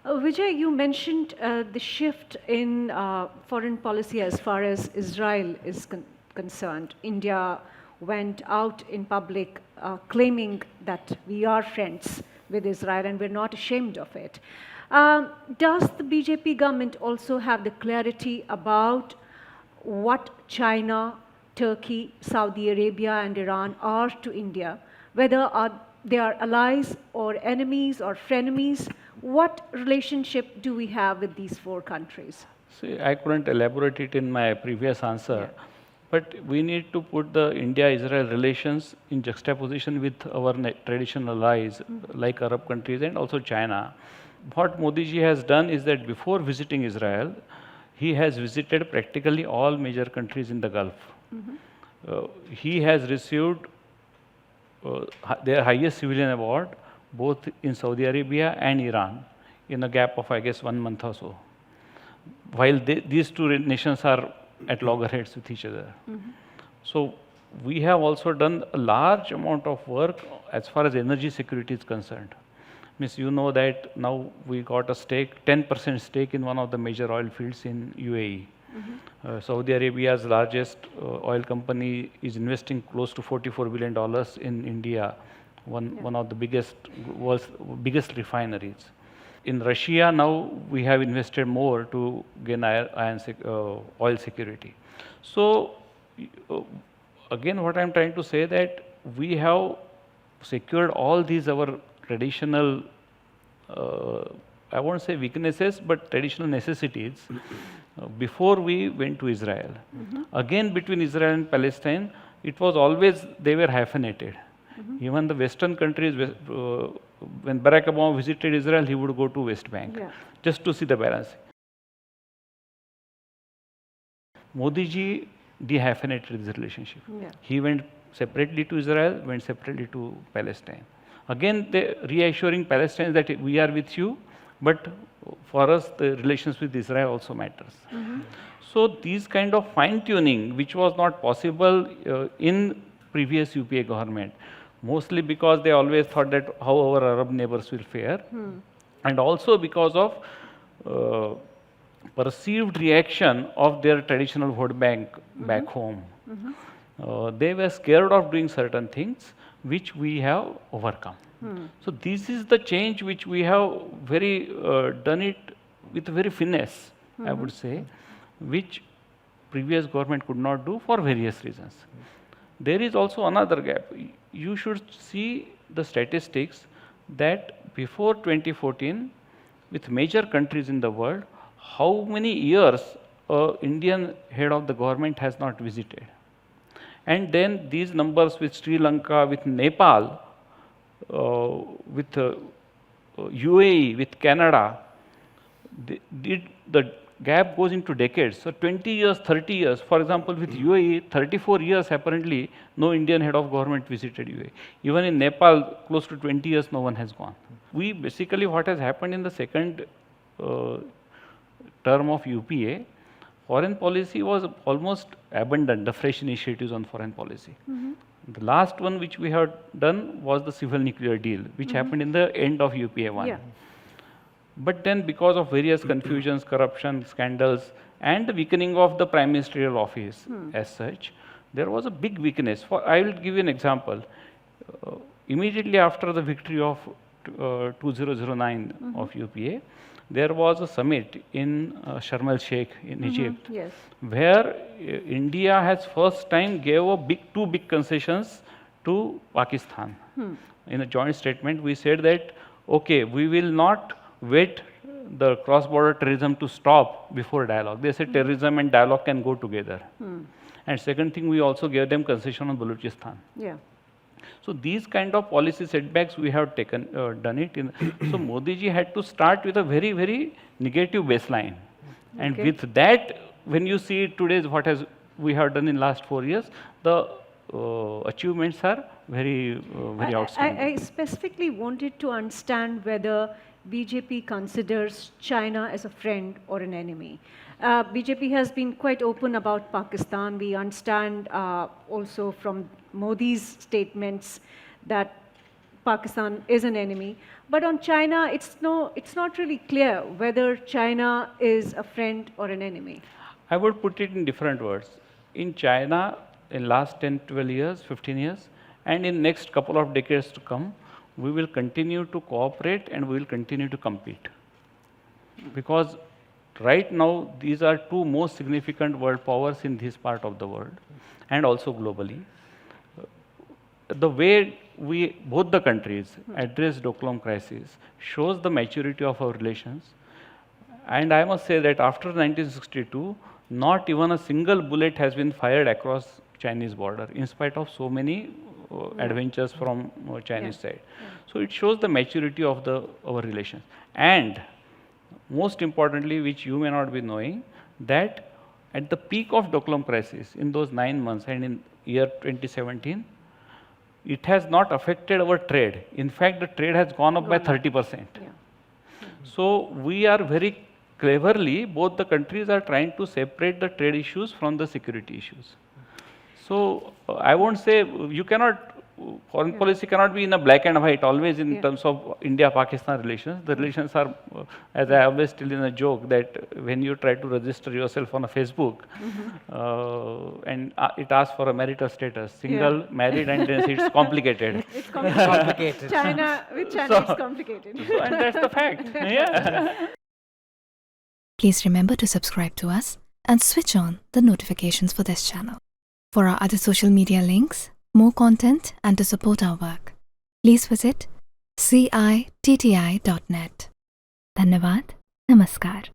Vijay, you mentioned the shift in foreign policy as far as Israel is concerned. India went out in public claiming that we are friends with Israel and we're not ashamed of it. Does the BJP government also have the clarity about what China, Turkey, Saudi Arabia, and Iran are to India, whether they are allies or enemies or frenemies? What relationship do we have with these four countries? See, I couldn't elaborate it in my previous answer, but we need to put the India-Israel relations in juxtaposition with our traditional allies like Arab countries and also China. What Modi ji has done is that before visiting Israel, he has visited practically all major countries in the Gulf. He has received their highest civilian award both in Saudi Arabia and Iran in a gap of, I guess, 1 month or so, while these two nations are at loggerheads with each other. So we have also done a large amount of work as far as energy security is concerned. Means you know that now we got a stake, 10% stake in one of the major oil fields in UAE. Saudi Arabia's largest oil company is investing close to $44 billion in India, one of the world's biggest refineries. In Russia now we have invested more to gain oil security. So again, what I'm trying to say that we have secured all these our traditional, I won't say weaknesses, but traditional necessities before we went to Israel. Again, between Israel and Palestine, it was always, they were hyphenated. Even the Western countries, when Barack Obama visited Israel, he would go to West Bank just to see the balance. Modi ji de-hyphenated this relationship. He went separately to Israel, went separately to Palestine. Again, reassuring Palestinians that we are with you, but for us, the relations with Israel also matters. So these kind of fine-tuning, which was not possible in previous UPA government, mostly because they always thought that how our Arab neighbors will fare, and also because of perceived reaction of their traditional vote bank back home. They were scared of doing certain things, which we have overcome. So this is the change which we have done it with very finesse, I would say, which previous government could not do for various reasons. There is also another gap. You should see the statistics that before 2014, with major countries in the world, how many years Indian head of the government has not visited. And then these numbers with Sri Lanka, with Nepal, with UAE, with Canada, the gap goes into decades. So 20 years, 30 years. For example, with UAE, 34 years apparently, no Indian head of government visited UAE. Even in Nepal, close to 20 years, no one has gone. We basically, what has happened in the second term of UPA, foreign policy was almost abandoned, the fresh initiatives on foreign policy. The last one which we have done was the civil nuclear deal, which happened in the end of UPA 1. But then because of various confusions, corruption, scandals, and the weakening of the prime ministerial office as such, there was a big weakness. I will give you an example. Immediately after the victory of 2009 of UPA, there was a summit in Sharm el-Sheikh in Egypt, where India has first time gave two big concessions to Pakistan. In a joint statement, we said that, okay, we will not wait the cross-border terrorism to stop before dialogue. They said terrorism and dialogue can go together. And second thing, we also gave them concession on Balochistan. So these kind of policy setbacks we have done it. So Modi ji had to start with a very, very negative baseline. And with that, when you see today's we have done in last 4 years, the achievements are very outstanding. I specifically wanted to understand whether BJP considers China as a friend or an enemy. BJP has been quite open about Pakistan. We understand also from Modi's statements that Pakistan is an enemy. But on China, it's not really clear whether China is a friend or an enemy. I would put it in different words. In China, in last 10, 12 years, 15 years, and in next couple of decades to come, we will continue to cooperate and we will continue to compete. Because right now, these are two most significant world powers in this part of the world and also globally. The way both the countries address Doklam crisis shows the maturity of our relations. And I must say that after 1962, not even a single bullet has been fired across Chinese border, in spite of so many adventures from Chinese side. So it shows the maturity of our relations. And most importantly, which you may not be knowing, that at the peak of Doklam crisis, in those 9 months and in year 2017, it has not affected our trade. In fact, the trade has gone up by 30%. So we are very cleverly, both the countries are trying to separate the trade issues from the security issues. So I won't say you cannot, foreign policy cannot be in a black and white always in terms of India-Pakistan relations. The relations are, as I always tell in a joke, that when you try to register yourself on a Facebook and it asks for a marital status, single, married, and then it's complicated. It's complicated. With China, it's complicated. And that's the fact. Yeah. Please remember to subscribe to us and switch on the notifications for this channel. For our other social media links, more content, and to support our work, please visit citti.net. Dhanyavad. Namaskar.